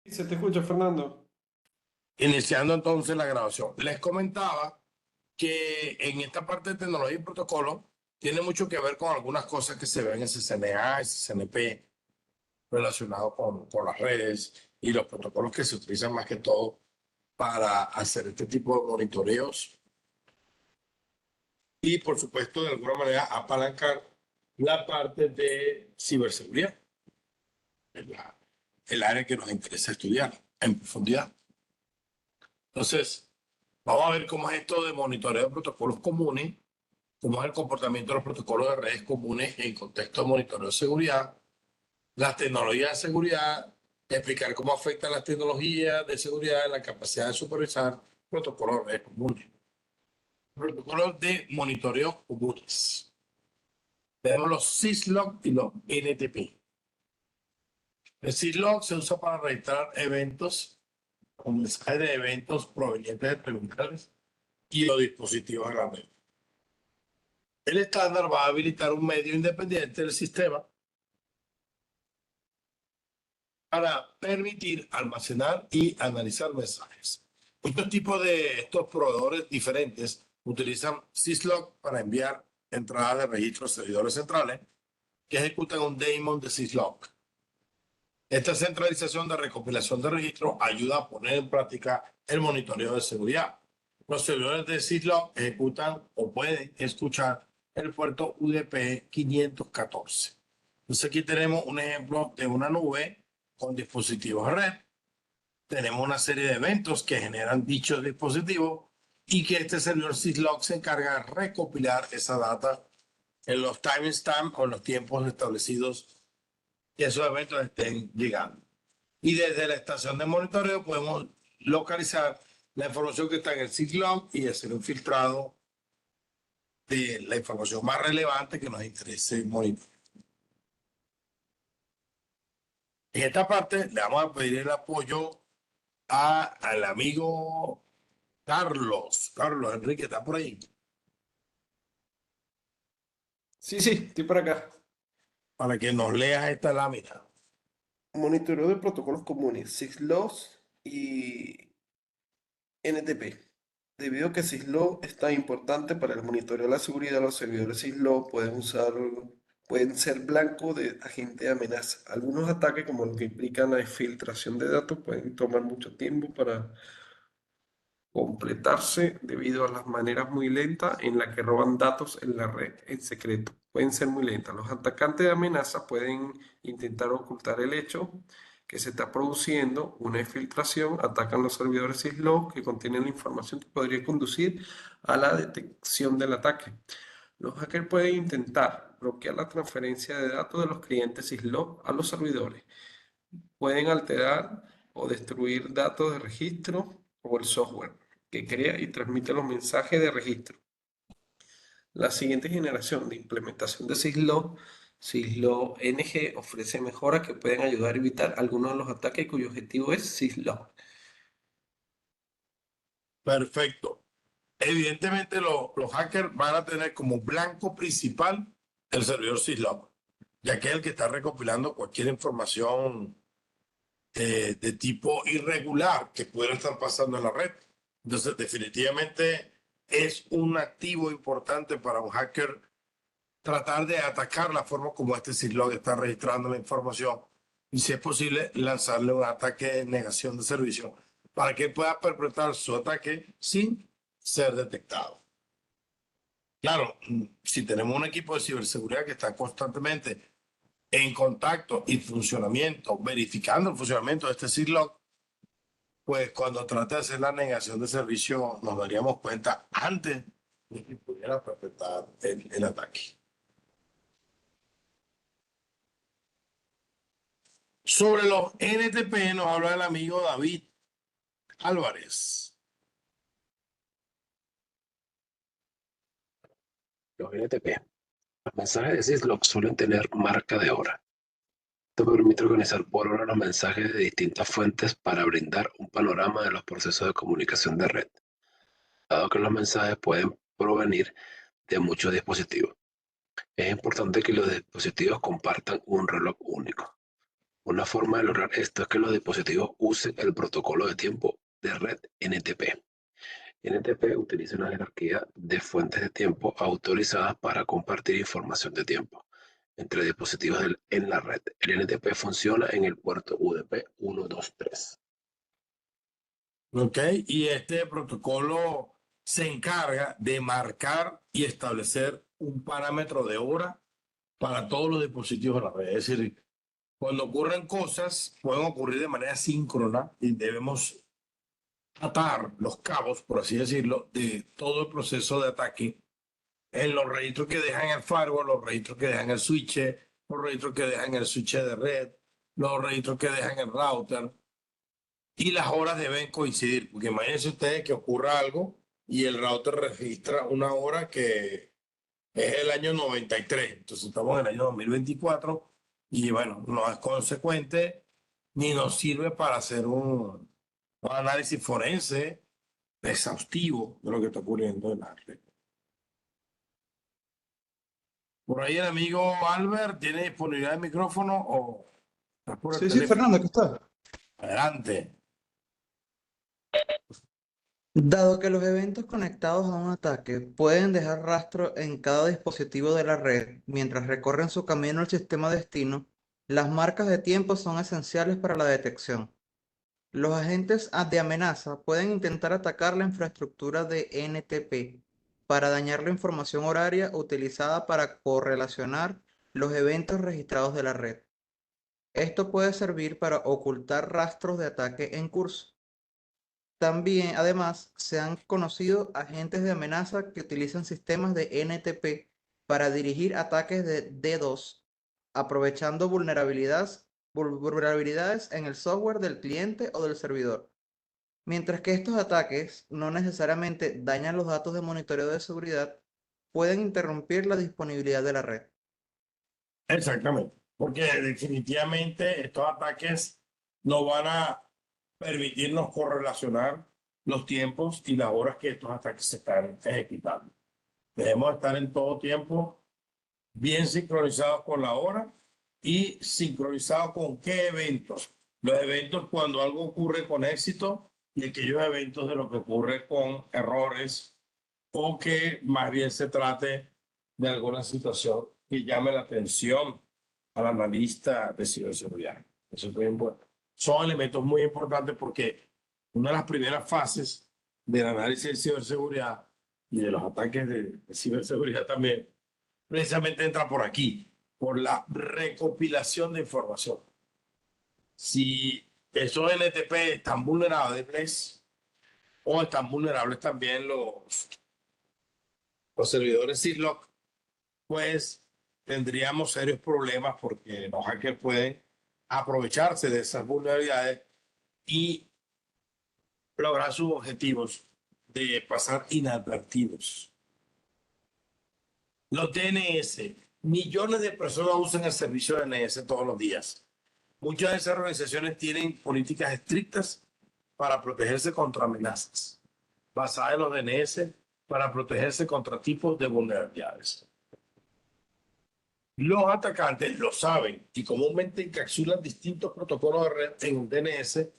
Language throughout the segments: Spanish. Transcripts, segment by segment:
Se te escucha, Fernando. Iniciando entonces la grabación. Les comentaba que en esta parte de tecnología y protocolo tiene mucho que ver con algunas cosas que se ven en CCNA y CCNP relacionados con las redes y los protocolos que se utilizan más que todo para hacer este tipo de monitoreos y, por supuesto, de alguna manera apalancar la parte de ciberseguridad, el área que nos interesa estudiar en profundidad. Entonces, vamos a ver cómo es esto de monitoreo de protocolos comunes, cómo es el comportamiento de los protocolos de redes comunes en contexto de monitoreo de seguridad, las tecnologías de seguridad, explicar cómo afectan las tecnologías de seguridad en la capacidad de supervisar protocolos de redes comunes. Protocolos de monitoreo comunes. Tenemos los syslog y los NTP. El syslog se usa para registrar eventos, con mensajes de eventos provenientes de terminales y los dispositivos de la red. El estándar va a habilitar un medio independiente del sistema para permitir almacenar y analizar mensajes. Muchos tipos de estos proveedores diferentes utilizan syslog para enviar entradas de registros a servidores centrales que ejecutan un daemon de syslog. Esta centralización de recopilación de registros ayuda a poner en práctica el monitoreo de seguridad. Los servidores de syslog ejecutan o pueden escuchar el puerto UDP 514. Entonces aquí tenemos un ejemplo de una nube con dispositivos de red. Tenemos una serie de eventos que generan dichos dispositivos y que este servidor syslog se encarga de recopilar esa data en los timestamps o en los tiempos establecidos que esos eventos estén llegando. Y desde la estación de monitoreo podemos localizar la información que está en el syslog y hacer un filtrado de la información más relevante que nos interese monitorear. En esta parte le vamos a pedir el apoyo al amigo Carlos. Carlos Enrique, ¿está por ahí? Sí, estoy por acá. Para que nos lea esta lámina. Monitoreo de protocolos comunes, syslog y NTP. Debido a que syslog es tan importante para el monitoreo de la seguridad, los servidores syslog pueden ser blanco de agente de amenaza. Algunos ataques, como los que implican la filtración de datos, pueden tomar mucho tiempo para completarse debido a las maneras muy lentas en las que roban datos en la red en secreto. Pueden ser muy lentas. Los atacantes de amenaza pueden intentar ocultar el hecho que se está produciendo una infiltración, atacan los servidores syslog que contienen la información que podría conducir a la detección del ataque. Los hackers pueden intentar bloquear la transferencia de datos de los clientes syslog a los servidores. Pueden alterar o destruir datos de registro o el software que crea y transmite los mensajes de registro. La siguiente generación de implementación de syslog, syslog NG, ofrece mejoras que pueden ayudar a evitar algunos de los ataques cuyo objetivo es syslog. Perfecto. Evidentemente los hackers van a tener como blanco principal el servidor syslog, ya que es el que está recopilando cualquier información de tipo irregular que pueda estar pasando en la red. Entonces, definitivamente es un activo importante para un hacker tratar de atacar la forma como este syslog está registrando la información y, si es posible, lanzarle un ataque de negación de servicio para que pueda perpetrar su ataque sin ser detectado. Claro, si tenemos un equipo de ciberseguridad que está constantemente en contacto y funcionamiento, verificando el funcionamiento de este syslog, pues cuando trata de hacer la negación de servicio nos daríamos cuenta antes de que pudiera perpetrar el ataque. Sobre los NTP nos habla el amigo David Álvarez. Los NTP. Los mensajes de syslog suelen tener marca de hora. Esto permite organizar por hora los mensajes de distintas fuentes para brindar un panorama de los procesos de comunicación de red, dado que los mensajes pueden provenir de muchos dispositivos. Es importante que los dispositivos compartan un reloj único. Una forma de lograr esto es que los dispositivos usen el protocolo de tiempo de red NTP. NTP utiliza una jerarquía de fuentes de tiempo autorizadas para compartir información de tiempo entre dispositivos en la red. El NTP funciona en el puerto UDP 123. ¿Ok? Y este protocolo se encarga de marcar y establecer un parámetro de hora para todos los dispositivos de la red. Es decir, cuando ocurren cosas, pueden ocurrir de manera síncrona y debemos atar los cabos, por así decirlo, de todo el proceso de ataque en los registros que dejan el firewall, los registros que dejan el switch, los registros que dejan el switch de red, los registros que dejan el router. Y las horas deben coincidir, porque imagínense ustedes que ocurra algo y el router registra una hora que es el año 93. Entonces estamos en el año 2024 y bueno, no es consecuente ni nos sirve para hacer un análisis forense exhaustivo de lo que está ocurriendo en la red. Por ahí el amigo Albert tiene disponibilidad de micrófono o está por el Sí, sí, teléfono. Fernando, aquí está. Adelante. Dado que los eventos conectados a un ataque pueden dejar rastro en cada dispositivo de la red mientras recorren su camino al sistema destino, las marcas de tiempo son esenciales para la detección. Los agentes de amenaza pueden intentar atacar la infraestructura de NTP para dañar la información horaria utilizada para correlacionar los eventos registrados de la red. Esto puede servir para ocultar rastros de ataque en curso. También, además, se han conocido agentes de amenaza que utilizan sistemas de NTP para dirigir ataques de DDoS, aprovechando vulnerabilidades en el software del cliente o del servidor. Mientras que estos ataques no necesariamente dañan los datos de monitoreo de seguridad, pueden interrumpir la disponibilidad de la red. Exactamente, porque definitivamente estos ataques no van a permitirnos correlacionar los tiempos y las horas que estos ataques se están ejecutando. Debemos estar en todo tiempo bien sincronizados con la hora y sincronizados con qué eventos. Los eventos cuando algo ocurre con éxito y aquellos eventos de lo que ocurre con errores o que más bien se trate de alguna situación que llame la atención al analista de ciberseguridad. Eso es muy importante. Son elementos muy importantes porque una de las primeras fases del análisis de ciberseguridad y de los ataques de ciberseguridad también, precisamente entra por aquí, por la recopilación de información. Si esos NTP están vulnerables o están vulnerables también los servidores Ziploc, pues tendríamos serios problemas porque los hackers pueden aprovecharse de esas vulnerabilidades y lograr sus objetivos de pasar inadvertidos. Los DNS, millones de personas usan el servicio de DNS todos los días. Muchas de esas organizaciones tienen políticas estrictas para protegerse contra amenazas, basadas en los DNS para protegerse contra tipos de vulnerabilidades. Los atacantes lo saben y comúnmente encapsulan distintos protocolos de red en un DNS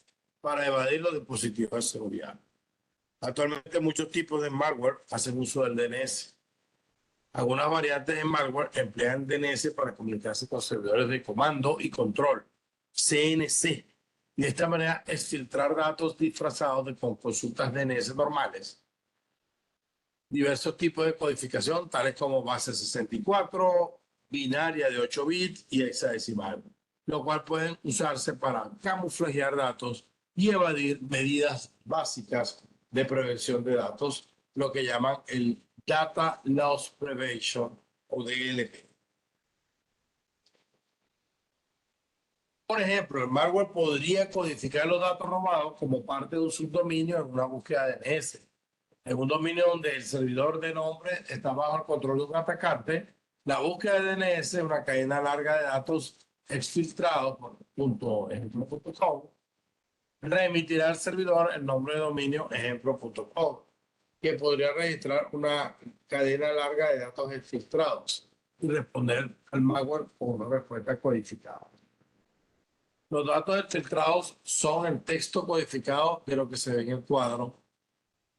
para evadir los dispositivos de seguridad. Actualmente muchos tipos de malware hacen uso del DNS. Algunas variantes de malware emplean DNS para comunicarse con servidores de comando y control, CNC. Y de esta manera es filtrar datos disfrazados con consultas DNS normales. Diversos tipos de codificación, tales como base 64, binaria de 8 bits y hexadecimal, lo cual pueden usarse para camuflajear datos y evadir medidas básicas de prevención de datos, lo que llaman el Data Loss Prevention o DLP. Por ejemplo, el malware podría codificar los datos robados como parte de un subdominio en una búsqueda de DNS. En un dominio donde el servidor de nombre está bajo el control de un atacante, la búsqueda de DNS es una cadena larga de datos exfiltrados por .ejemplo.com. Remitirá al servidor el nombre de dominio ejemplo.com, que podría registrar una cadena larga de datos exfiltrados y responder al malware con una respuesta codificada. Los datos filtrados son el texto codificado de lo que se ve en el cuadro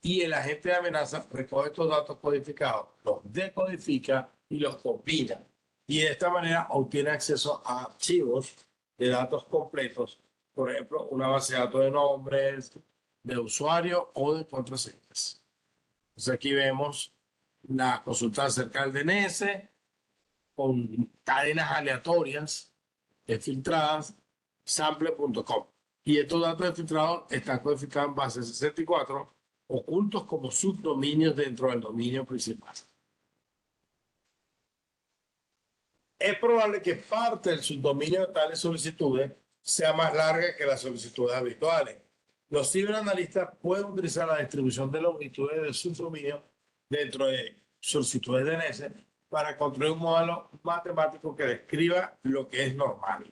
y el agente de amenaza recoge estos datos codificados, los decodifica y los combina. Y de esta manera obtiene acceso a archivos de datos completos, por ejemplo, una base de datos de nombres, de usuario o de contraseñas. Entonces aquí vemos la consulta acerca del DNS con cadenas aleatorias filtradas, sample.com. Y estos datos filtrados están codificados en base 64, ocultos como subdominios dentro del dominio principal. Es probable que parte del subdominio de tales solicitudes sea más larga que las solicitudes habituales. Los ciberanalistas pueden utilizar la distribución de longitudes de subdominio dentro de solicitudes DNS para construir un modelo matemático que describa lo que es normal.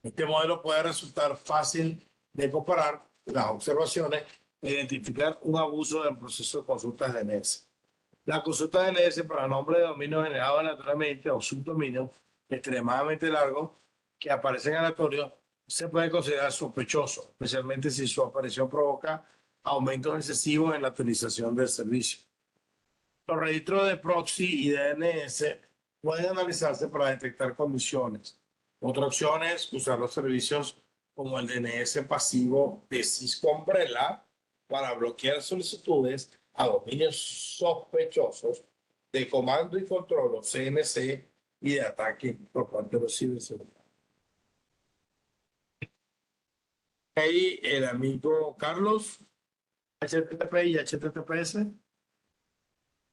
Este modelo puede resultar fácil de comparar las observaciones e identificar un abuso del proceso de consultas DNS. La consulta DNS para nombre de dominio generado aleatoriamente o subdominio extremadamente largo que aparecen aleatorios se puede considerar sospechoso, especialmente si su aparición provoca aumentos excesivos en la utilización del servicio. Los registros de proxy y DNS pueden analizarse para detectar condiciones. Otra opción es usar los servicios como el DNS pasivo de Cisco Umbrella para bloquear solicitudes a dominios sospechosos de comando y control o CNC y de ataque por parte de los ciberseguridad. Ahí el amigo Carlos, HTTP y HTTPS.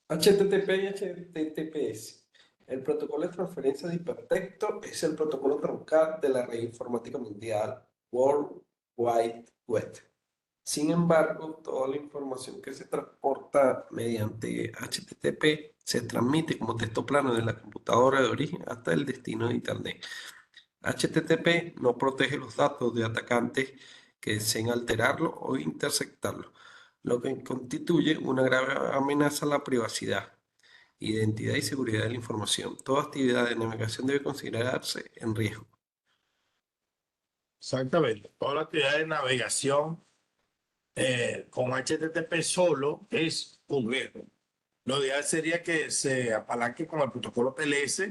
HTTP y HTTPS. El protocolo de transferencia de hipertexto es el protocolo troncal de la red informática mundial, World Wide Web. Sin embargo, toda la información que se transporta mediante HTTP se transmite como texto plano de la computadora de origen hasta el destino de Internet. HTTP no protege los datos de atacantes que deseen alterarlo o interceptarlo, lo que constituye una grave amenaza a la privacidad, identidad y seguridad de la información. Toda actividad de navegación debe considerarse en riesgo. Exactamente. Toda la actividad de navegación con HTTP solo es un riesgo. Lo ideal sería que se apalanque con el protocolo TLS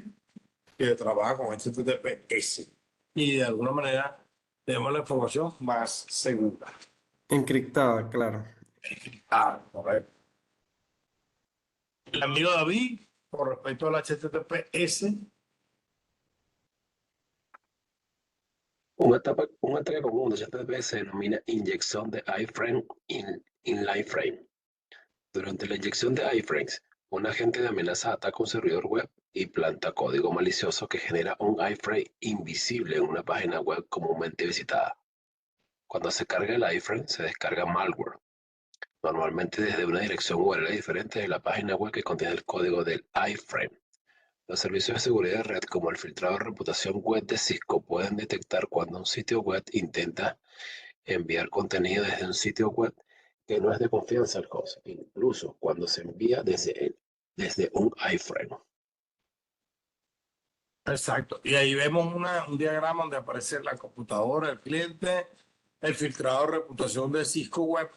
que trabaja con HTTPS y de alguna manera tenemos la información más segura. Encriptada, claro. Correcto. El amigo David, con respecto al HTTPS. Un ataque común de HTTP se denomina inyección de iframe inline frame. Durante la inyección de iframes, un agente de amenaza ataca un servidor web y planta código malicioso que genera un iframe invisible en una página web comúnmente visitada. Cuando se carga el iframe, se descarga malware, normalmente desde una dirección URL diferente de la página web que contiene el código del iframe. Los servicios de seguridad de red, como el filtrado de reputación web de Cisco, pueden detectar cuando un sitio web intenta enviar contenido desde un sitio web que no es de confianza al host, incluso cuando se envía desde un iframe. Exacto. Y ahí vemos un diagrama donde aparece la computadora, el cliente, el filtrado de reputación de Cisco Web.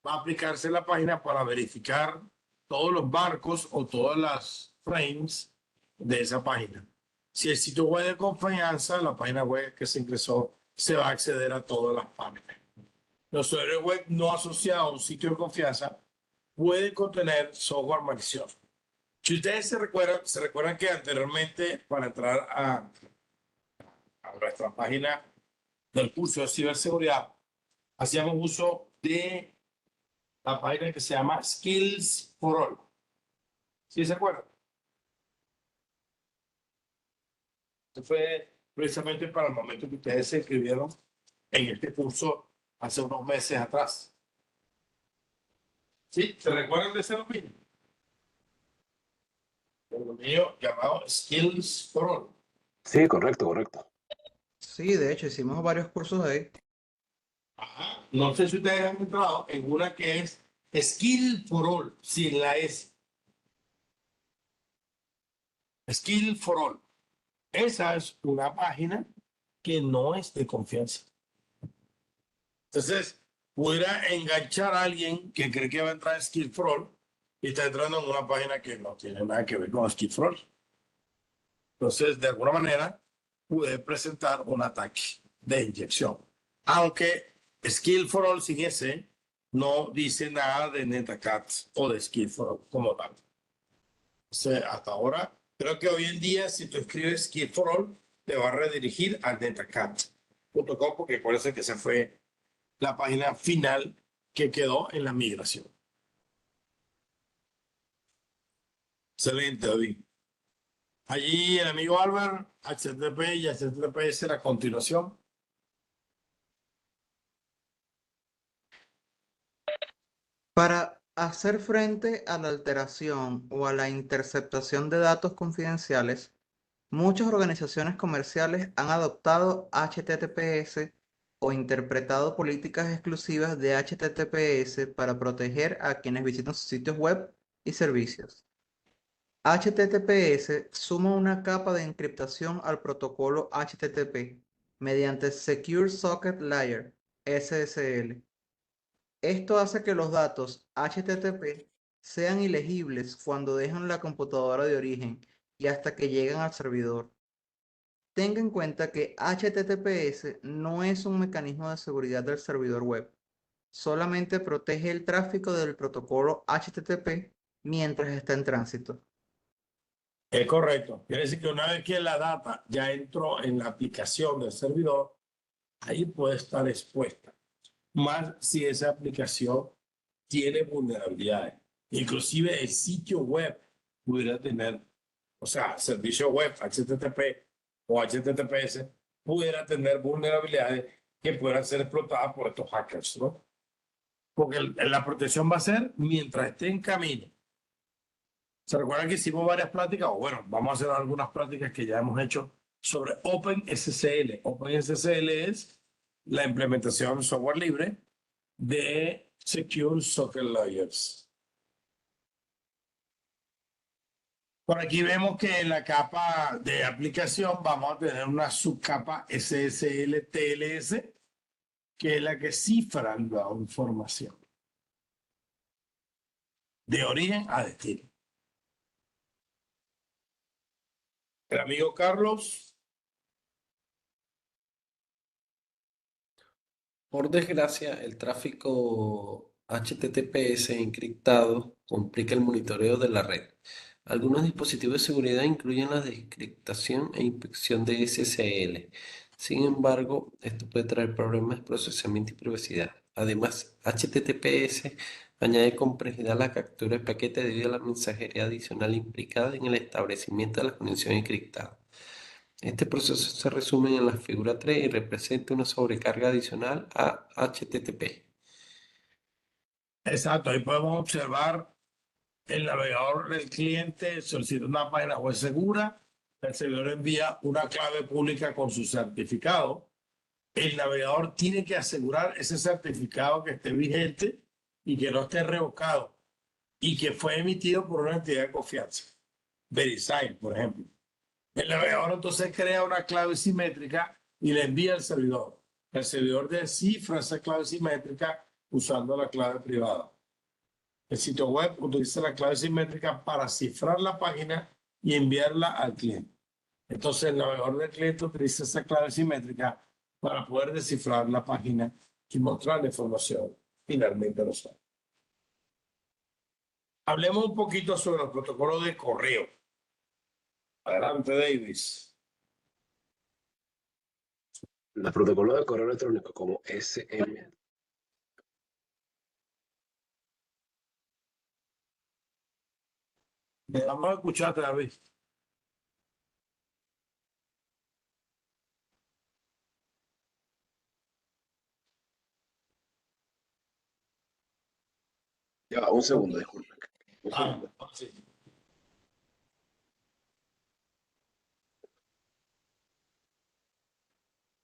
Va a aplicarse en la página para verificar todos los barcos o todas las frames de esa página. Si el sitio web de confianza, la página web que se ingresó, se va a acceder a todas las páginas. Los servidores web no asociados a un sitio de confianza pueden contener software malicioso. Si ustedes se recuerdan que anteriormente para entrar a nuestra página del curso de ciberseguridad, hacíamos uso de la página que se llama Skills for All. ¿Sí se acuerdan? Esto fue precisamente para el momento que ustedes se inscribieron en este curso hace unos meses atrás. ¿Sí? ¿Se recuerdan de ese dominio? El dominio llamado Skills for All. Sí, correcto. Sí, de hecho, hicimos varios cursos ahí. Ajá. No sé si ustedes han entrado en una que es Skill for All, sin la S. Skill for All. Esa es una página que no es de confianza. Entonces, pudiera enganchar a alguien que cree que va a entrar en Skillfrog y está entrando en una página que no tiene nada que ver con Skillfrog. Entonces, de alguna manera, puede presentar un ataque de inyección. Aunque Skillfrog sin ese no dice nada de NetAttack o de Skillfrog como tal. Entonces, hasta ahora, creo que hoy en día, si tú escribes Skillfrog, te va a redirigir a NetAttack.com porque acuérdense que esa fue la página final que quedó en la migración. Excelente, David. Allí el amigo Albert, HTTP y HTTPS la continuación. Para hacer frente a la alteración o a la interceptación de datos confidenciales, muchas organizaciones comerciales han adoptado HTTPS o interpretado políticas exclusivas de HTTPS para proteger a quienes visitan sus sitios web y servicios. HTTPS suma una capa de encriptación al protocolo HTTP mediante Secure Socket Layer, SSL. Esto hace que los datos HTTP sean ilegibles cuando dejan la computadora de origen y hasta que llegan al servidor. Tenga en cuenta que HTTPS no es un mecanismo de seguridad del servidor web, solamente protege el tráfico del protocolo HTTP mientras está en tránsito. Es correcto. Quiere decir que una vez que la data ya entró en la aplicación del servidor, ahí puede estar expuesta. Más si esa aplicación tiene vulnerabilidades. Inclusive el sitio web pudiera tener, o sea, servicio web, HTTP o HTTPS, pudiera tener vulnerabilidades que puedan ser explotadas por estos hackers, ¿no? Porque la protección va a ser mientras esté en camino. ¿Se recuerdan que hicimos varias pláticas? O bueno, vamos a hacer algunas pláticas que ya hemos hecho sobre OpenSSL. OpenSSL es la implementación software libre de Secure Socket Layers. Por aquí vemos que en la capa de aplicación vamos a tener una subcapa SSL-TLS, que es la que cifra la información de origen a destino. El amigo Carlos. Por desgracia, el tráfico HTTPS encriptado complica el monitoreo de la red. Algunos dispositivos de seguridad incluyen la desencriptación e inspección de SSL. Sin embargo, esto puede traer problemas de procesamiento y privacidad. Además, HTTPS añade complejidad a la captura de paquetes debido a la mensajería adicional implicada en el establecimiento de la conexión encriptada. Este proceso se resume en la figura 3 y representa una sobrecarga adicional a HTTP. Exacto, ahí podemos observar el navegador del cliente solicita una página web segura, el servidor envía una clave pública con su certificado. El navegador tiene que asegurar ese certificado que esté vigente y que no esté revocado y que fue emitido por una entidad de confianza. VeriSign, por ejemplo. El navegador entonces crea una clave simétrica y la envía al servidor. El servidor descifra esa clave simétrica usando la clave privada. El sitio web utiliza la clave simétrica para cifrar la página y enviarla al cliente. Entonces el navegador del cliente utiliza esa clave simétrica para poder descifrar la página y mostrar la información finalmente a los usuarios. Hablemos un poquito sobre los protocolos de correo. Adelante, Davis. Los protocolos de correo electrónico como SM. Vamos a escuchar otra vez. Ya, un segundo, disculpe. Un segundo. Sí.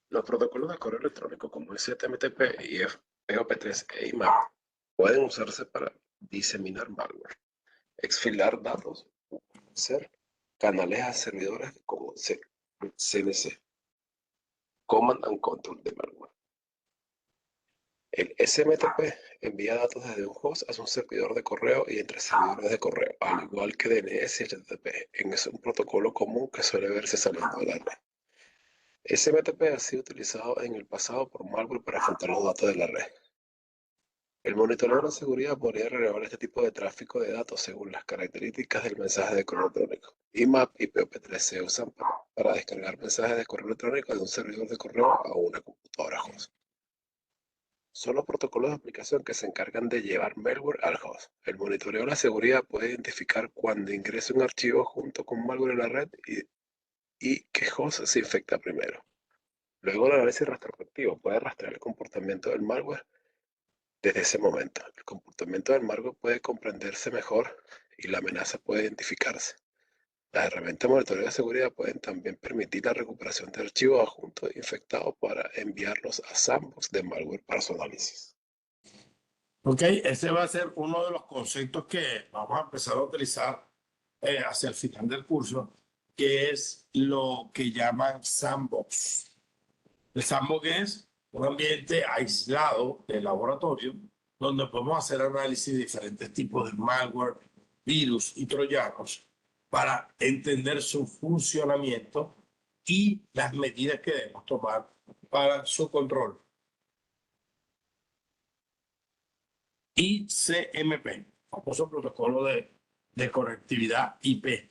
Los protocolos de correo electrónico como SMTP y POP3 e IMAP pueden usarse para diseminar malware, exfiltrar datos, hacer canales a servidores como CNC. Command and Control de malware. El SMTP envía datos desde un host a un servidor de correo y entre servidores de correo, al igual que DNS y HTTP. Es un protocolo común que suele verse saliendo de la red. SMTP ha sido utilizado en el pasado por malware para filtrar los datos de la red. El monitoreo de seguridad podría relevar este tipo de tráfico de datos según las características del mensaje de correo electrónico. IMAP y POP3 se usan para descargar mensajes de correo electrónico de un servidor de correo a una computadora host. Son los protocolos de aplicación que se encargan de llevar malware al host. El monitoreo de la seguridad puede identificar cuando ingresa un archivo junto con malware en la red y qué host se infecta primero. Luego el análisis retrospectivo puede rastrear el comportamiento del malware desde ese momento. El comportamiento del malware puede comprenderse mejor y la amenaza puede identificarse. Las herramientas de monitoreo de seguridad pueden también permitir la recuperación de archivos adjuntos infectados para enviarlos a sandbox de malware para su análisis. Ok, ese va a ser uno de los conceptos que vamos a empezar a utilizar hacia el final del curso, que es lo que llaman sandbox. El sandbox es un ambiente aislado del laboratorio donde podemos hacer análisis de diferentes tipos de malware, virus y troyanos para entender su funcionamiento y las medidas que debemos tomar para su control. ICMP, famoso protocolo de conectividad IP.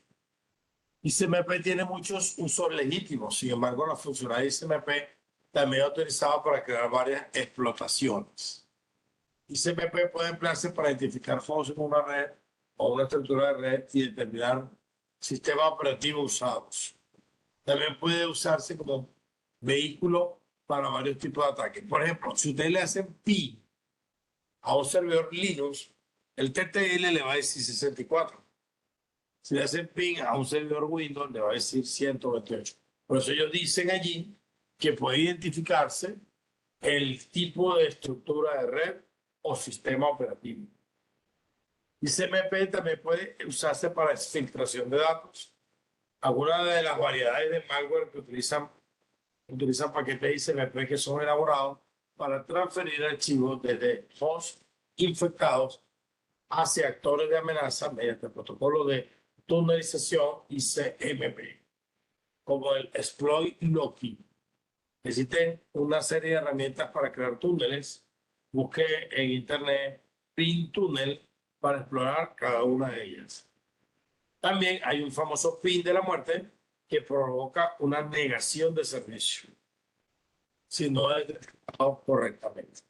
ICMP tiene muchos usos legítimos, sin embargo, la funcionalidad de ICMP también es utilizada para crear varias explotaciones. ICMP puede emplearse para identificar fondos en una red o una estructura de red y determinar sistemas operativos usados. También puede usarse como vehículo para varios tipos de ataques. Por ejemplo, si ustedes le hacen ping a un servidor Linux, el TTL le va a decir 64. Si le hacen ping a un servidor Windows, le va a decir 128. Por eso ellos dicen allí que puede identificarse el tipo de estructura de red o sistema operativo. ICMP también puede usarse para filtración de datos. Algunas de las variedades de malware que utilizan paquetes ICMP que son elaborados para transferir archivos desde hosts infectados hacia actores de amenaza mediante el protocolo de tunelización ICMP, como el exploit locking. Existen una serie de herramientas para crear túneles. Busque en internet pin tunnel para explorar cada una de ellas. También hay un famoso pin de la muerte que provoca una negación de servicio si no es detectado correctamente.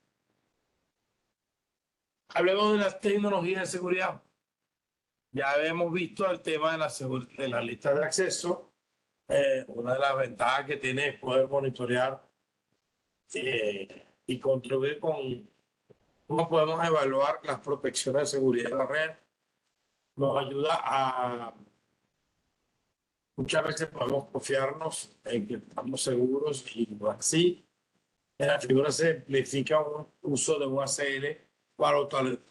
Hablemos de las tecnologías de seguridad. Ya hemos visto el tema de la lista de acceso. Una de las ventajas que tiene es poder monitorear y contribuir con cómo podemos evaluar las protecciones de seguridad de la red. Nos ayuda a... Muchas veces podemos confiarnos en que estamos seguros y no así. En la figura se simplifica un uso de un ACL para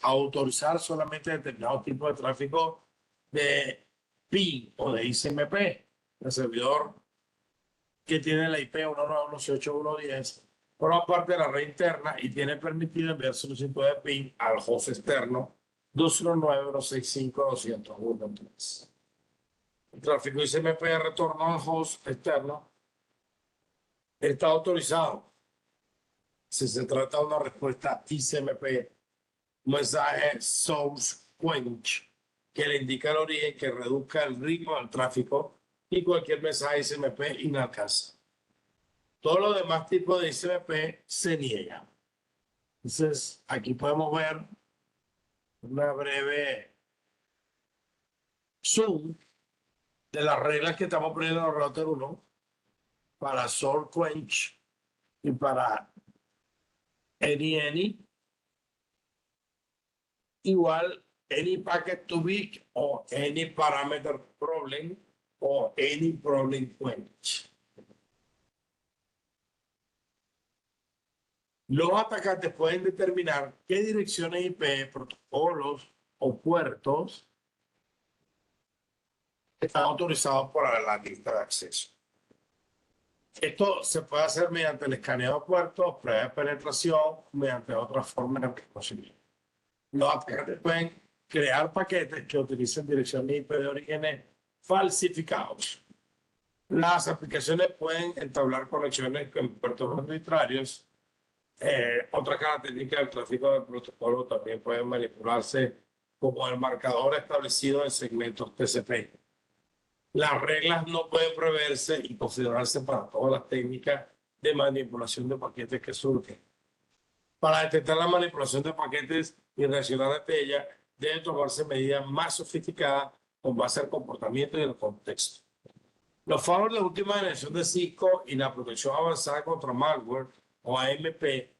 autorizar solamente determinados tipos de tráfico de PIN o de ICMP. El servidor que tiene la IP 192.168.1.10 forma parte de la red interna y tiene permitido enviar solicitud de PIN al host externo 209.165.201.3. El tráfico ICMP de retorno al host externo está autorizado si se trata de una respuesta ICMP, un mensaje source quench que le indica el origen que reduzca el ritmo del tráfico y cualquier mensaje ICMP inalcanzable. Todos los demás tipos de ICMP se niegan. Entonces, aquí podemos ver una breve zoom de las reglas que estamos poniendo en el router 1 para source quench y para any igual any packet too big o any parameter problem o any problem quench. Los atacantes pueden determinar qué direcciones IP, protocolos o puertos están autorizados por la lista de acceso. Esto se puede hacer mediante el escaneo de puertos, prueba de penetración, mediante otras formas de reconocimiento. Los atacantes pueden crear paquetes que utilicen direcciones IP de orígenes falsificados. Las aplicaciones pueden entablar conexiones con puertos arbitrarios. Otra característica del tráfico de protocolo también puede manipularse como el marcador establecido en segmentos TCP. Las reglas no pueden preverse y considerarse para todas las técnicas de manipulación de paquetes que surgen. Para detectar la manipulación de paquetes y reaccionar ante ella, deben tomarse medidas más sofisticadas con base al comportamiento y el contexto. Los firewalls de última generación de Cisco y la protección avanzada contra malware o AMP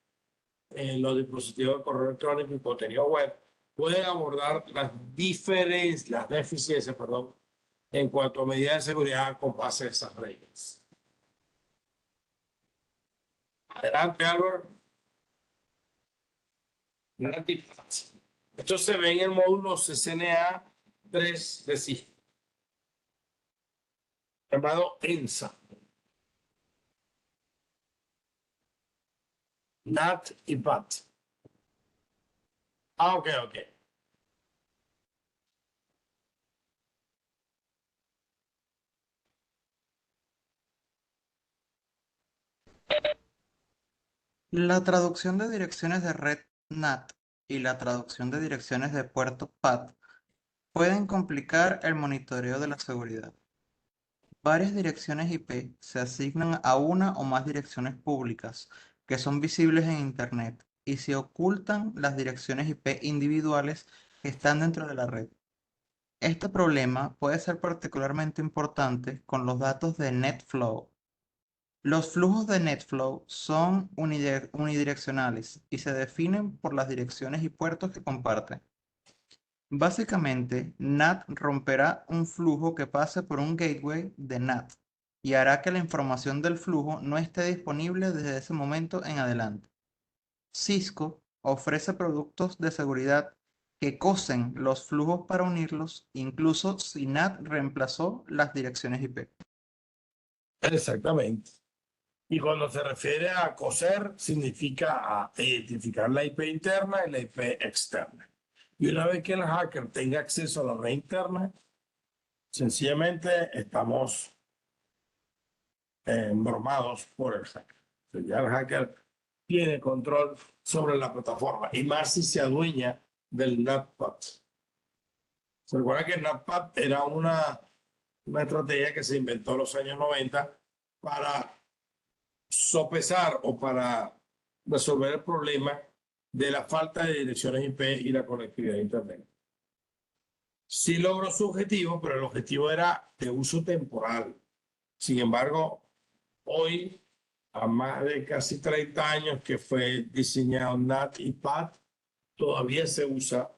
en los dispositivos de correo electrónico y contenido web pueden abordar las deficiencias, en cuanto a medidas de seguridad con base a esas reglas. Adelante, Albert. Esto se ve en el módulo CCNA 3 de Cisco, llamado ENSA. NAT y PAT. Ok. La traducción de direcciones de red NAT y la traducción de direcciones de puerto PAT pueden complicar el monitoreo de la seguridad. Varias direcciones IP se asignan a una o más direcciones públicas que son visibles en Internet y se ocultan las direcciones IP individuales que están dentro de la red. Este problema puede ser particularmente importante con los datos de NetFlow. Los flujos de NetFlow son unidireccionales y se definen por las direcciones y puertos que comparten. Básicamente, NAT romperá un flujo que pase por un gateway de NAT y hará que la información del flujo no esté disponible desde ese momento en adelante. Cisco ofrece productos de seguridad que cosen los flujos para unirlos, incluso si NAT reemplazó las direcciones IP. Exactamente. Y cuando se refiere a coser, significa a identificar la IP interna y la IP externa. Y una vez que el hacker tenga acceso a la red interna, sencillamente estamos embromados por el hacker. O sea, ya el hacker tiene control sobre la plataforma y más si se adueña del NatPat. Se recuerda que el NatPat era una estrategia que se inventó en los años 90 para sopesar o para resolver el problema de la falta de direcciones IP y la conectividad a Internet. Sí logró su objetivo, pero el objetivo era de uso temporal. Sin embargo, hoy, a más de casi 30 años que fue diseñado NAT y PAT, todavía se usa,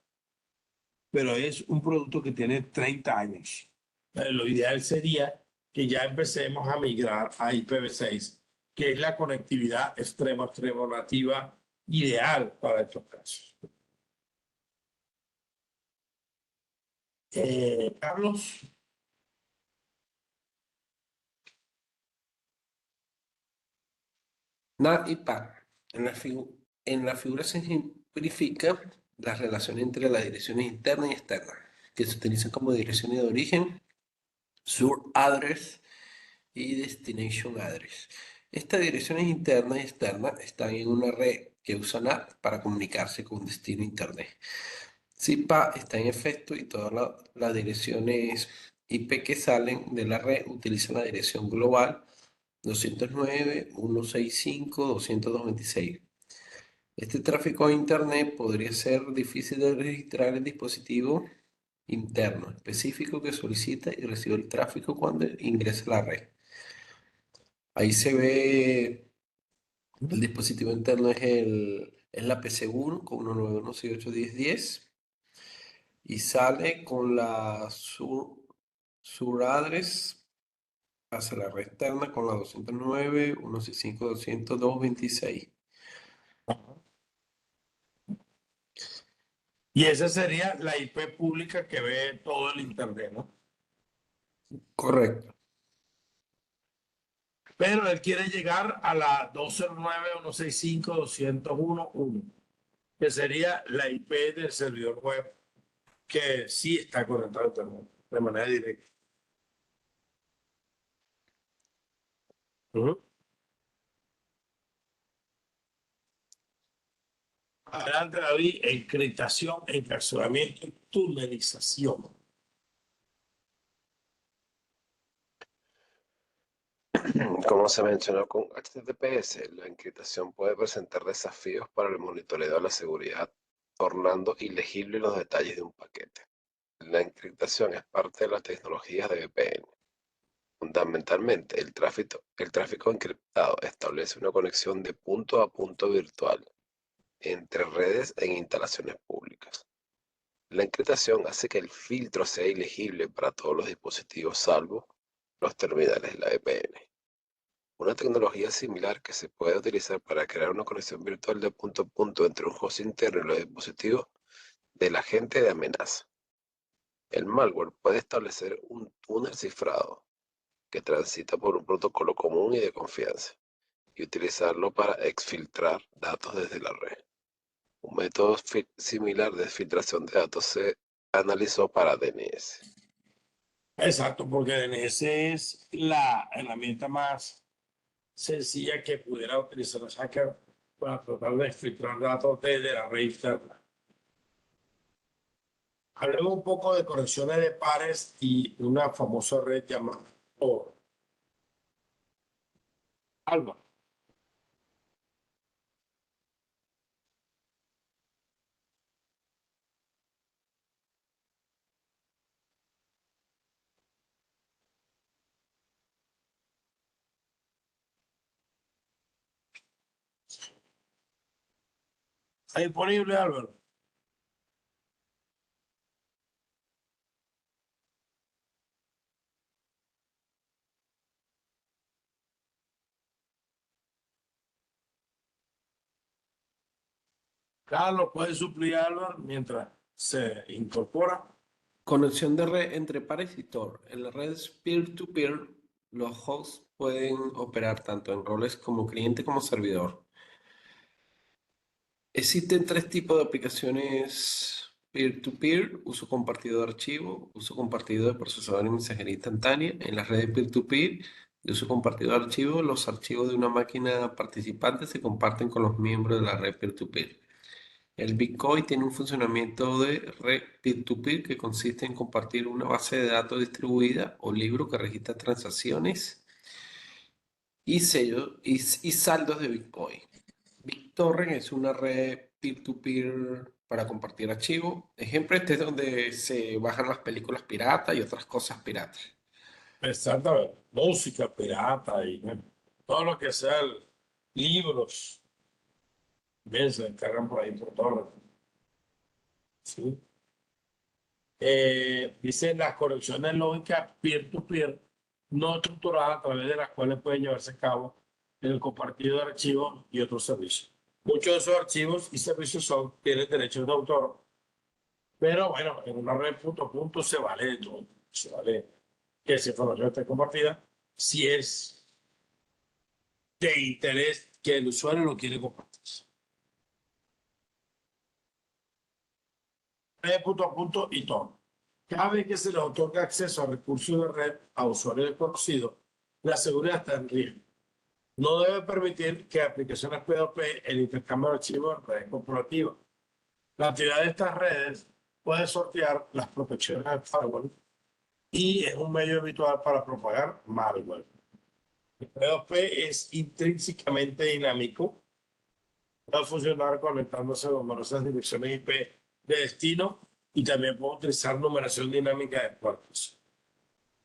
pero es un producto que tiene 30 años. Lo ideal sería que ya empecemos a migrar a IPv6, que es la conectividad extremo-extremo nativa ideal para estos casos. Carlos. NAT y PAT. En la figura se ejemplifica las relaciones entre las direcciones internas y externas, que se utilizan como direcciones de origen, source address y destination address. Estas direcciones internas y externas están en una red que usa NAT para comunicarse con destino Internet. Si PAT está en efecto y todas las direcciones IP que salen de la red utilizan la dirección global 209.165.200.226. Este tráfico a Internet podría ser difícil de registrar en dispositivos interno específico que solicita y recibe el tráfico cuando ingresa a la red. Ahí se ve el dispositivo interno es la PC1 con 191.168.10.10 y sale con la sur address hacia la red externa con la 209.165.200.226. Y esa sería la IP pública que ve todo el Internet, ¿no? Correcto. Pero él quiere llegar a la 209.165.201.1, que sería la IP del servidor web que sí está conectado a Internet de manera directa. Ujú. Adelante, David, encriptación, encapsulamiento y tunelización. Como se mencionó con HTTPS, la encriptación puede presentar desafíos para el monitoreo de la seguridad, tornando ilegibles los detalles de un paquete. La encriptación es parte de las tecnologías de VPN. Fundamentalmente, el tráfico encriptado establece una conexión de punto a punto virtual entre redes en instalaciones públicas. La encriptación hace que el filtro sea ilegible para todos los dispositivos salvo los terminales de la VPN. Una tecnología similar que se puede utilizar para crear una conexión virtual de punto a punto entre un host interno y los dispositivos del agente de amenaza. El malware puede establecer un túnel cifrado que transita por un protocolo común y de confianza y utilizarlo para exfiltrar datos desde la red. Un método similar de filtración de datos se analizó para DNS. Exacto, porque DNS es la herramienta más sencilla que pudiera utilizar el hacker para tratar de filtrar datos desde la red externa. Hablemos un poco de conexiones de pares y una famosa red llamada Tor. Alba. ¿Está disponible, Álvaro? Carlos, ¿puede suplir a Álvaro mientras se incorpora? Conexión de red entre pares y Tor. En las redes peer-to-peer, los hosts pueden operar tanto en roles como cliente como servidor. Existen tres tipos de aplicaciones peer-to-peer: uso compartido de archivo, uso compartido de procesador y mensajería instantánea. En las redes peer-to-peer de uso compartido de archivo, los archivos de una máquina participante se comparten con los miembros de la red peer-to-peer. El Bitcoin tiene un funcionamiento de red peer-to-peer que consiste en compartir una base de datos distribuida o libro que registra transacciones y sellos y saldos de Bitcoin. BitTorrent es una red peer-to-peer para compartir archivos. Ejemplo, este es donde se bajan las películas piratas y otras cosas piratas. Exactamente. Música pirata y bueno, todo lo que sea libros. Bien, se encargan por ahí por todo. ¿Sí? Dice las conexiones lógicas peer-to-peer no estructuradas a través de las cuales pueden llevarse a cabo el compartido de archivos y otros servicios. Muchos de esos archivos y servicios tienen derechos de autor, pero bueno, en una red punto a punto se vale de todo. Se vale que esa información esté compartida si es de interés que el usuario lo quiere compartir. Red punto a punto y todo. Cada vez que se le otorga acceso a recursos de red a usuarios desconocidos, la seguridad está en riesgo. No debe permitir que aplicaciones P2P el intercambio de archivos en redes corporativas. La actividad de estas redes puede sortear las protecciones del firewall y es un medio habitual para propagar malware. El P2P es intrínsecamente dinámico. Puede funcionar conectándose a numerosas direcciones IP de destino y también puede utilizar numeración dinámica de puertos.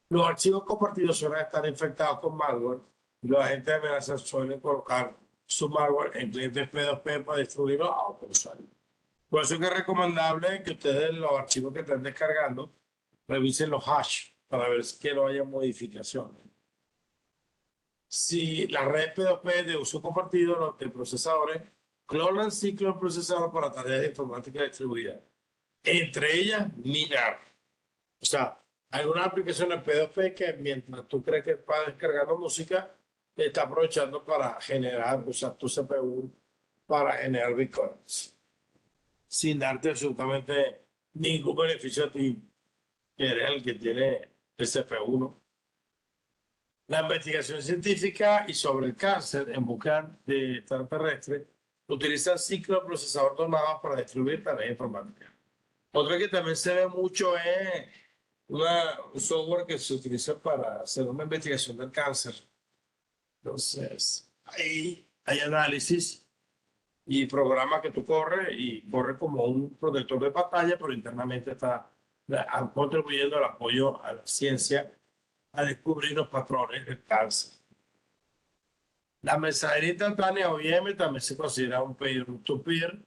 Los archivos compartidos suelen estar infectados con malware y los agentes de amenaza suelen colocar su malware en clientes P2P para distribuirlo a otros usuarios. Por eso es que es recomendable que ustedes los archivos que estén descargando revisen los hash para ver que no haya modificaciones. Si la red P2P de uso compartido, los de procesadores clonan ciclos de procesador para tareas de informática distribuida. Entre ellas, minar. O sea, hay una aplicación de P2P que mientras tú crees que va descargando música, está aprovechando para generar, usar tu CPU para generar bitcoins, sin darte absolutamente ningún beneficio a ti, que eres el que tiene el CPU, ¿no? La investigación científica y sobre el cáncer en busca de extraterrestres utiliza ciclos de procesador tornados para distribuir tareas informáticas. Otro que también se ve mucho es un software que se utiliza para hacer una investigación del cáncer. Entonces, ahí hay análisis y programas que tú corres y corre como un protector de pantalla, pero internamente está contribuyendo al apoyo a la ciencia a descubrir los patrones del cáncer. La mensajería instantánea OIM también se considera un peer-to-peer.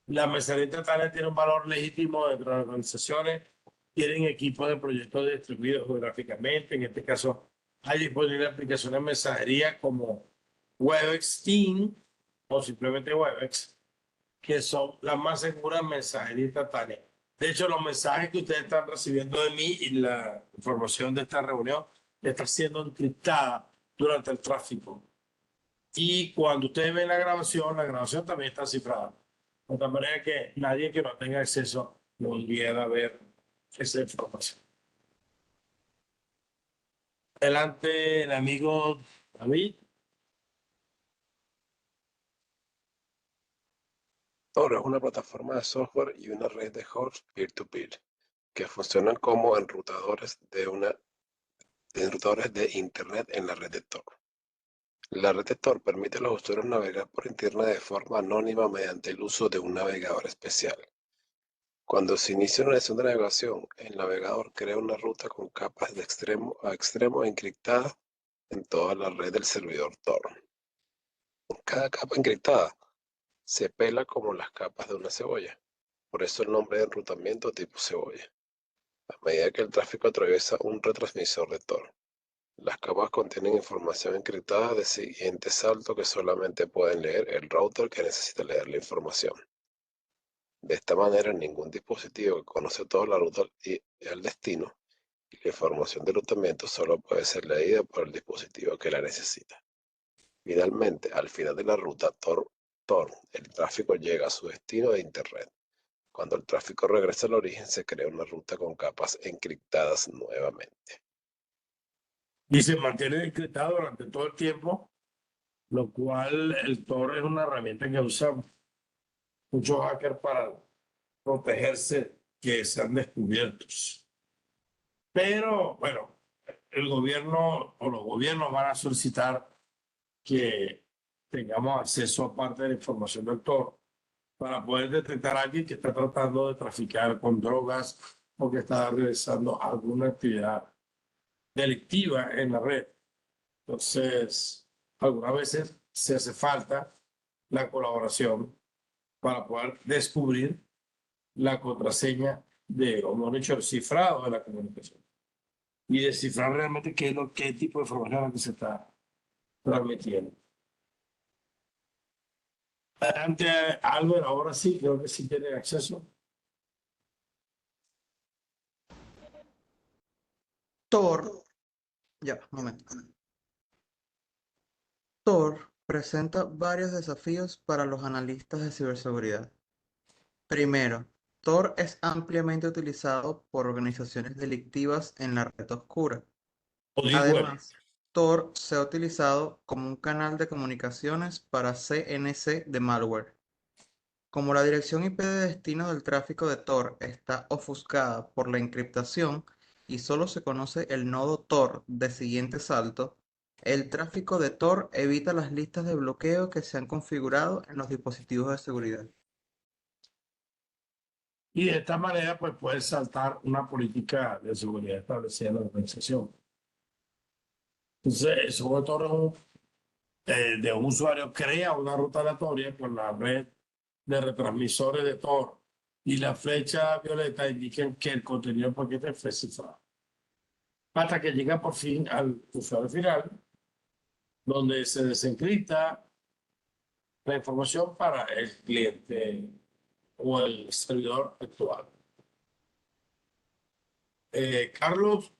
La mensajería instantánea tiene un valor legítimo dentro de las organizaciones. Tienen equipos de proyectos distribuidos geográficamente. En este caso, hay disponibles aplicaciones de mensajería como Webex Team o simplemente Webex, que son las más seguras mensajería instantánea. De hecho, los mensajes que ustedes están recibiendo de mí y la información de esta reunión está siendo encriptada durante el tráfico. Y cuando ustedes ven la grabación también está cifrada. De tal manera que nadie que no tenga acceso no pudiera ver esa información. Adelante, el amigo David. Tor es una plataforma de software y una red de hosts peer-to-peer que funcionan como enrutadores de Internet en la red de Tor. La red de Tor permite a los usuarios navegar por Internet de forma anónima mediante el uso de un navegador especial. Cuando se inicia una sesión de navegación, el navegador crea una ruta con capas de extremo a extremo encriptadas en toda la red del servidor Tor. Cada capa encriptada se pela como las capas de una cebolla, por eso el nombre de enrutamiento tipo cebolla. A medida que el tráfico atraviesa un retransmisor de Tor, las capas contienen información encriptada de siguiente salto que solamente pueden leer el router que necesita leer la información. De esta manera, ningún dispositivo que conoce toda la ruta y el destino y la información de rutamiento solo puede ser leída por el dispositivo que la necesita. Finalmente, al final de la ruta Tor, el tráfico llega a su destino de Internet. Cuando el tráfico regresa al origen, se crea una ruta con capas encriptadas nuevamente. Y se mantiene encriptado durante todo el tiempo, lo cual el Tor es una herramienta que usan muchos hackers para protegerse que sean descubiertos. Pero bueno, el gobierno o los gobiernos van a solicitar que tengamos acceso a parte de la información del Tor para poder detectar a alguien que está tratando de traficar con drogas o que está realizando alguna actividad delictiva en la red. Entonces, algunas veces se hace falta la colaboración para poder descubrir la contraseña o mejor dicho, el cifrado de la comunicación y descifrar realmente qué tipo de información que se está transmitiendo. Adelante, Albert, ahora sí, creo que sí tiene acceso. Tor, ya, un momento. Tor presenta varios desafíos para los analistas de ciberseguridad. Primero, Tor es ampliamente utilizado por organizaciones delictivas en la red oscura. O Deep Web. Además, Tor se ha utilizado como un canal de comunicaciones para CNC de malware. Como la dirección IP de destino del tráfico de Tor está ofuscada por la encriptación y solo se conoce el nodo Tor de siguiente salto, el tráfico de Tor evita las listas de bloqueo que se han configurado en los dispositivos de seguridad. Y de esta manera, pues puede saltar una política de seguridad establecida en la organización. Entonces, sobre todo de un usuario crea una ruta aleatoria con la red de retransmisores de Tor y la flecha violeta indican que el contenido del paquete fue cifrado. Hasta que llega por fin al usuario final, donde se desencripta la información para el cliente o el servidor actual. Carlos,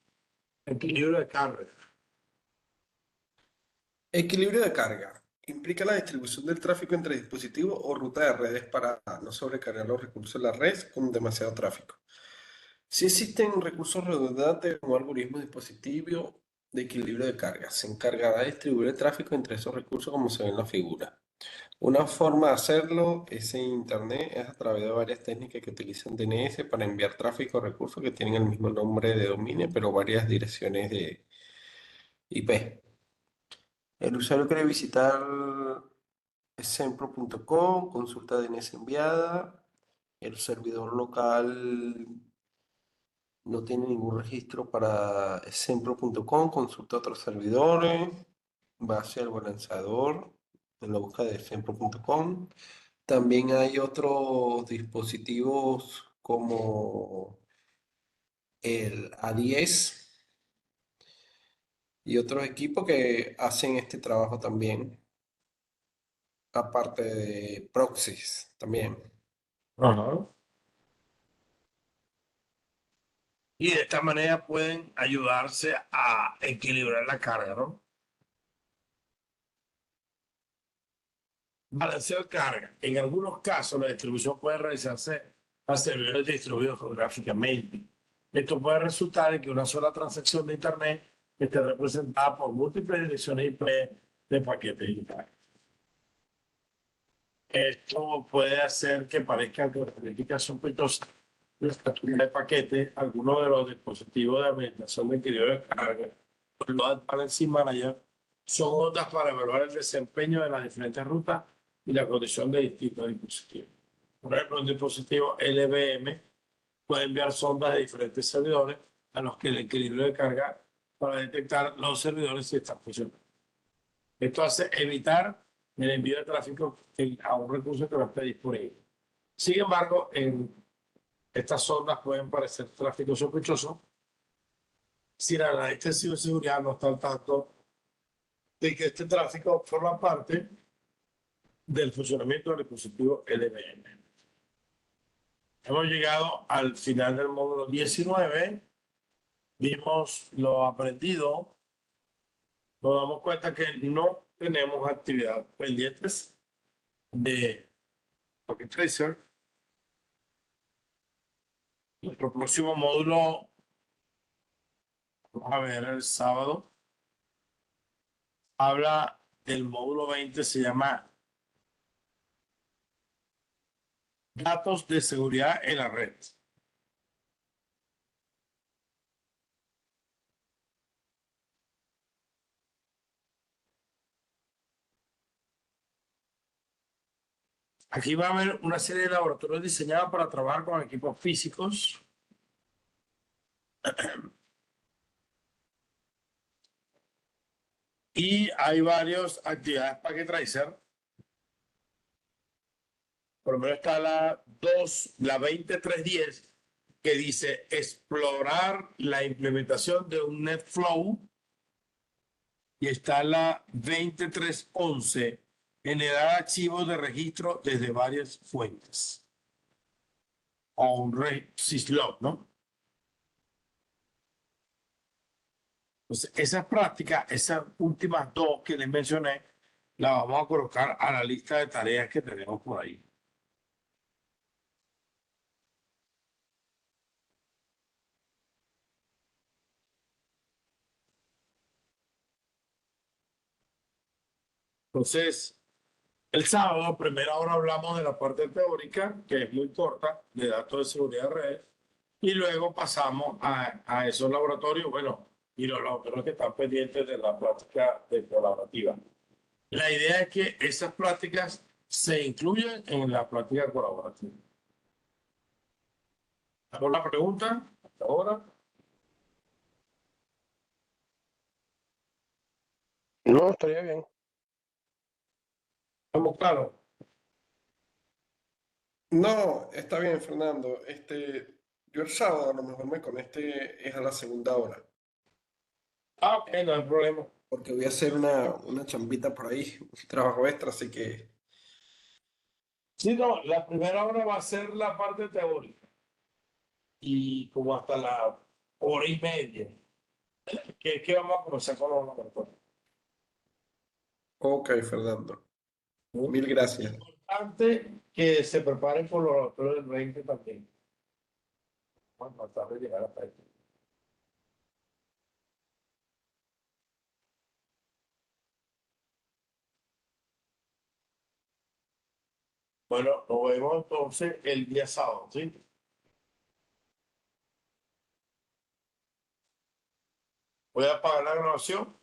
el libro de Carver. Equilibrio de carga. Implica la distribución del tráfico entre dispositivos o rutas de redes para no sobrecargar los recursos de la red con demasiado tráfico. Si existen recursos redundantes o algoritmos dispositivos de equilibrio de carga, se encargará de distribuir el tráfico entre esos recursos como se ve en la figura. Una forma de hacerlo es en Internet, es a través de varias técnicas que utilizan DNS para enviar tráfico a recursos que tienen el mismo nombre de dominio, pero varias direcciones de IP. El usuario quiere visitar sempro.com, consulta DNS enviada. El servidor local no tiene ningún registro para sempro.com, consulta otros servidores, va hacia el balanceador en la búsqueda de sempro.com. También hay otros dispositivos como el A10 y otros equipos que hacen este trabajo también, aparte de proxies también. Ajá. Y de esta manera pueden ayudarse a equilibrar la carga, ¿no? Balanceo de carga. En algunos casos, la distribución puede realizarse a servidores distribuidos geográficamente. Esto puede resultar en que una sola transacción de Internet esté representada por múltiples direcciones IP de paquetes digitales. Esto puede hacer que parezcan características sospechosas de la estructura de paquetes. Algunos de los dispositivos de administración de equilibrio de carga, los Load Balancing Manager, son ondas para evaluar el desempeño de las diferentes rutas y la condición de distintos dispositivos. Por ejemplo, un dispositivo LVM puede enviar sondas de diferentes servidores a los que el equilibrio de carga para detectar los servidores si están funcionando. Esto hace evitar el envío de tráfico a un recurso que no esté disponible. Sin embargo, estas sondas pueden parecer tráfico sospechoso si la analista de ciberseguridad no está al tanto de que este tráfico forma parte del funcionamiento del dispositivo LVM. Hemos llegado al final del módulo 19. Vimos lo aprendido. Nos damos cuenta que no tenemos actividades pendientes de Packet Tracer. Nuestro próximo módulo, vamos a ver el sábado, habla del módulo 20, se llama Datos de seguridad en la red. Aquí va a haber una serie de laboratorios diseñados para trabajar con equipos físicos. Y hay varias actividades Packet Tracer. Por lo menos está la 20310, que dice explorar la implementación de un NetFlow. Y está la 20311, generar archivos de registro desde varias fuentes. O un syslog, ¿no? Entonces, esas prácticas, esas últimas dos que les mencioné, las vamos a colocar a la lista de tareas que tenemos por ahí. Entonces, el sábado, a primera hora, hablamos de la parte teórica, que es muy corta, de datos de seguridad de redes, y luego pasamos a esos laboratorios, bueno, y los laboratorios que están pendientes de la práctica de colaborativa. La idea es que esas prácticas se incluyan en la práctica colaborativa. ¿Hacemos la pregunta hasta ahora? No, estaría bien. ¿Estamos claros? No, está bien, Fernando. Yo el sábado a lo mejor me conecte es a la segunda hora, Ah, ok, no hay problema. porque voy a hacer una chambita por ahí, un trabajo extra, así que Sí, no, la primera hora va a ser la parte teórica y como hasta la hora y media, que vamos a comenzar con los laboratorios. Ok, Fernando. Mil gracias. Importante que se preparen por los laboratorios del 20 también. Vamos a tratar de llegar hasta aquí. Bueno, nos vemos entonces el día sábado, ¿sí? Voy a apagar la grabación.